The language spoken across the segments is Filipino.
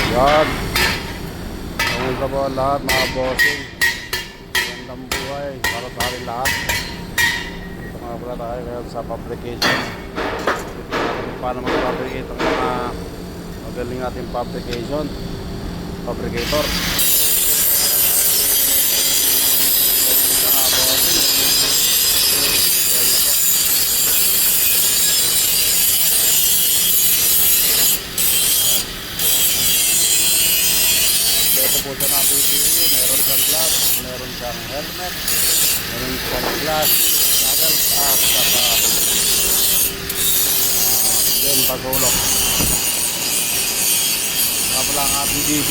Yan. Kamusta po lahat mga bossing. Magandang buhay para sa akin lahat. Ito nga pala tayo ngayon sa fabrication. Ito natin paano mag-fabricate ang mga magaling natin fabrication. Fabricator. Po siya na PPE, meron siyang gloves, meron siyang helmet, meron siyang glass, goggles, at saka yun, pagulok. Nga pala ang BDB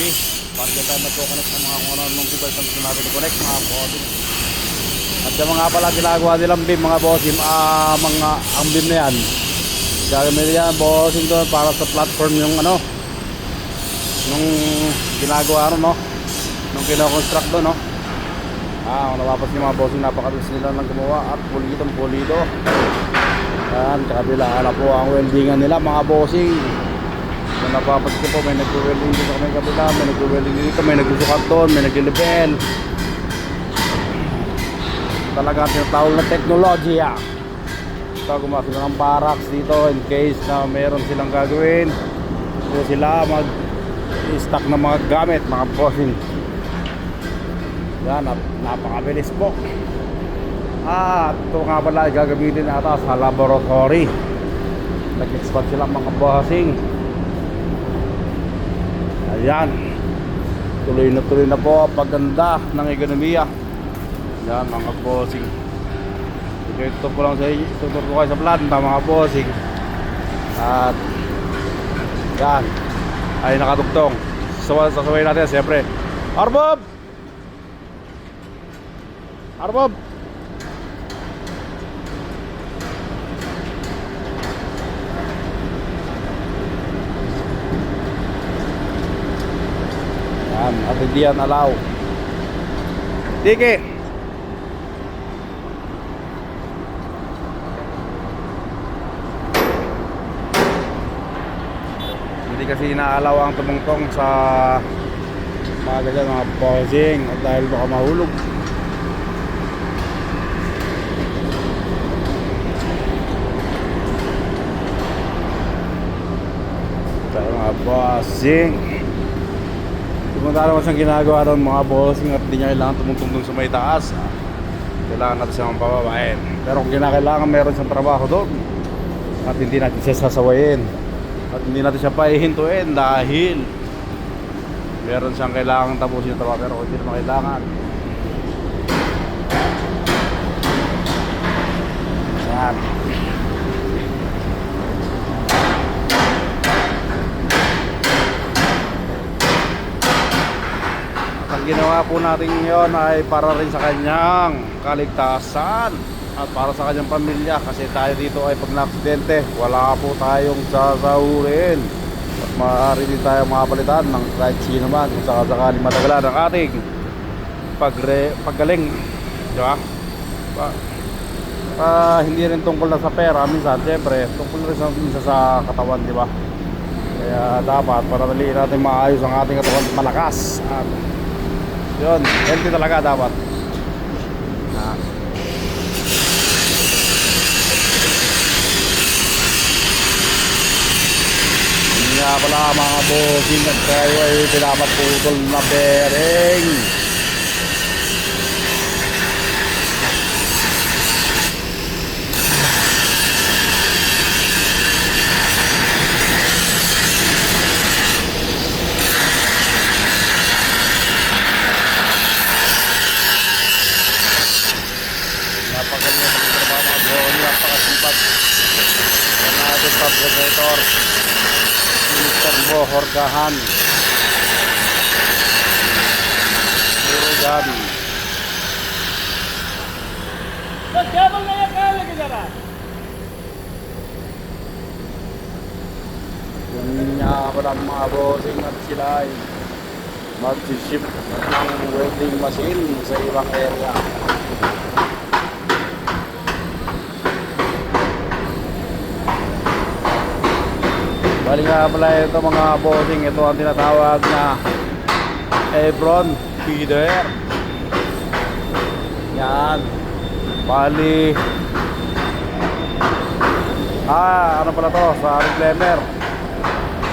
pag tayo nagko-connect ng mga kung anong device na gusto natin i-connect mga bossing. At yung mga pala ginagawa nilang beam mga bossing, ang beam na yan gagamit yan bossing doon para sa platform yung ano nung ginagawa no nung kino-construct doon no. Kung napapas niyo mga bossing, napakabilis nila nang gumawa at pulido. Yan, kabila na po ang weldingan nila mga bossing. Kung napapas ko po, may nag-welding dito kami kabila, may nag-welding dito, may nagsusukat doon, may nag-level. Talagang tinatawag na teknolohiya. So gumawa sila ng barracks dito in case na meron silang gagawin. So sila mag-stock ng mga gamit mga bossing. Yan, napakabilis po. Ito nga pala gagamitin ata sa laboratory. Nag-expand sila mga bossing. Ayan, tuloy na po ang pagganda ng ekonomiya. Yan mga bossing. Ito po lang sa inyo, tutur ko kayo sa planta mga bossing. At yan ay nakatugtong. Sasaway natin siyempre. Arbob! Arbob! Yan, at hindi yan alaw. Sige! Hindi kasi inaalaw ang tumungtong sa mga ganyan mga bossing at dahil baka mahulog. Mga bossing, pumunta naman siyang ginagawa doon mga bossing at hindi niya kailangan tumutungtong sa may taas. Kailangan natin siyang pababain. Pero kung kinakailangan meron siyang trabaho doon at hindi natin siya sasawayin at hindi natin siya pahihintuin dahil meron siyang kailangan tapusin yung trabaho. Pero kung hindi naman kailangan, yan. Ang ginawa po natin ngayon ay para rin sa kanyang kaligtasan at para sa kanyang pamilya, kasi tayo dito ay pag na-aksidente wala po tayong sasahurin at maaari din tayo makapalitan ng kahit sino man kung sakasakali matagalan ang ating paggaling, di ba? Hindi rin tungkol na sa pera, minsan siyempre tungkol rin sa katawan, di ba? Kaya dapat panatiliin natin maayos ang ating katawan, malakas at yun, healthy talaga dapat. Hindi nga pala mga bossing at tayo ay pinapatutol na bearing. Napagaling ang trabaho mga bossing, napakasipag. Yan natin fabricator Mr. Bo Horgahan. Puro gabi. Yun nga pala mga bossing at sila ay mag-ship ng welding machine sa ibang area. Bali nga pala ito mga bossing, ito ang tinatawag na apron feeder. Yan. Bali ano pala to sa reclaimer.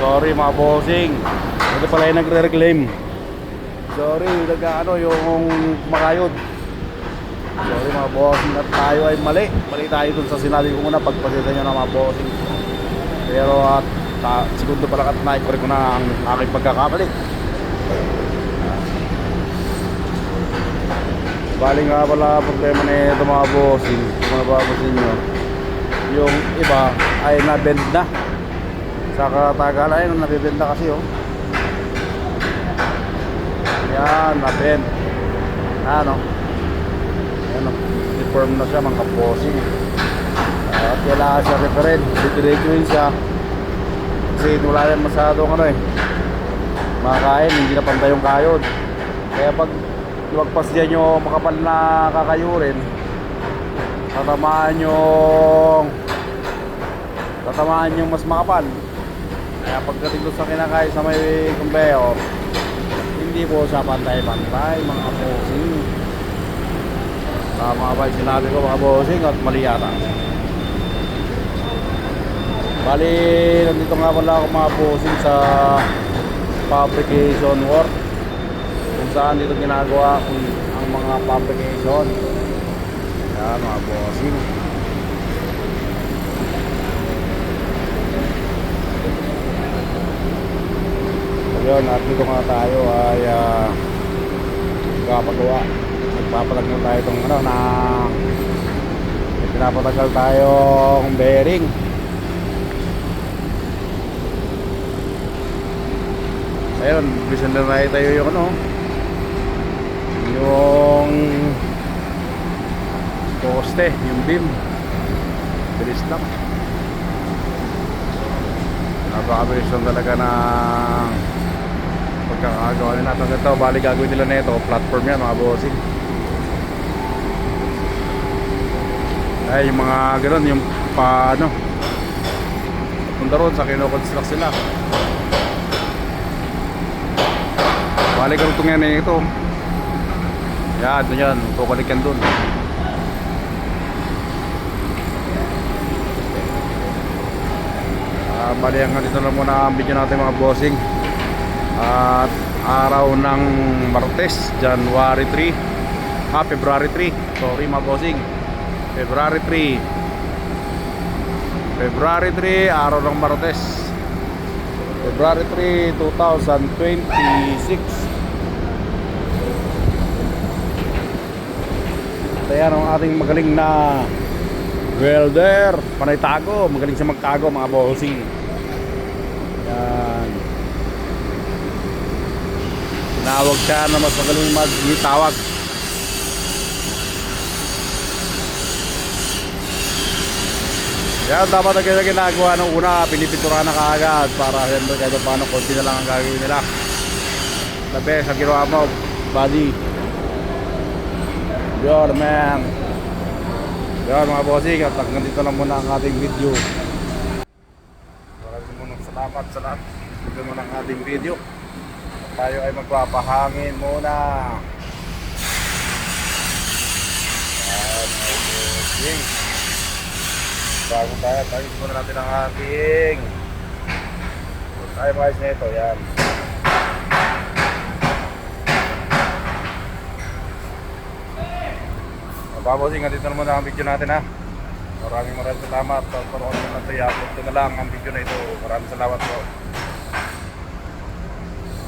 Sorry mga bossing, ito pala yung nagre-reclaim. Sorry, yung makayod. Sorry mga bossing, at tayo ay mali tayo dun sa sinabi ko muna. Pagpasensya nyo na mga bossing. Pero segundo pala at na-correct ko na ang aking pagkakamali. Bali nga pala problema na ito mga bossing, kung nababasin nyo, yung iba ay na-bend na. Sa katagalan ay nabibend na kasi yan, na-bend. Ano, deform na siya mga bossing. At kailangan siya referent, didiretsuhin siya. Kasi wala yan masyadong makakain, hindi na pantay yung kayod. Kaya pag lumagpas dyan yung makapal na kakayurin, tatamaan yung mas makapal. Kaya pagdating doon sa kinakain sa may conveyor, hindi po siya pantay-pantay mga bossing. Tama ba yung sinabi ko mga bossing at mali yata? Bali, nandito nga pala ako mga bossing sa fabrication work, kung saan dito ginagawa ang mga fabrication. Yan mga bossing. So yun, at dito nga tayo ay magpapalag na tayo itong pinapatagal tayong bearing. Ayun, bisan na tayo yung poste, yung beam. Bilis lang. Napakabilis lang talaga na pagkakagawa nila natin ito. Bali gagawin nila na ito, platform yan mga bossing. Ay, yung mga gano'n, yung punta roon sa kinoconstruct sila. Balik ang itong yan ito. Yan, doon yan. Kukalik yan doon. Bali hanggang dito na muna ang video natin mga bossing. At araw ng Martes, January 3, February 3. Sorry mga bossing, February 3, araw ng Martes, February 3, 2026. Ayan ang ating magaling na welder, panay tago, magaling siya magtago mga bossing. Yan, tinawag siya na mas magaling magtawag. Yan, dapat na ginagawa nung una, pinipinturahan na kaagad para siyempre kahit paano konti na lang ang gagawin nila. The best ang ginawa mo, buddy. Yun man. Yan mga bossing, at hanggang dito lang muna ang ating video. Maraming muna salamat sa lahat. Ito muna ang ating video. Tayo ay magpapahangin muna. Yan mga bossing. Bago tayo muna natin ang ating tayo guys na ito. Yan. Babosing, dito naman ang video natin ha. Maraming salamat. Pagparoon nyo na ito, i-upload ko na lang ang video na ito. Maraming salamat po.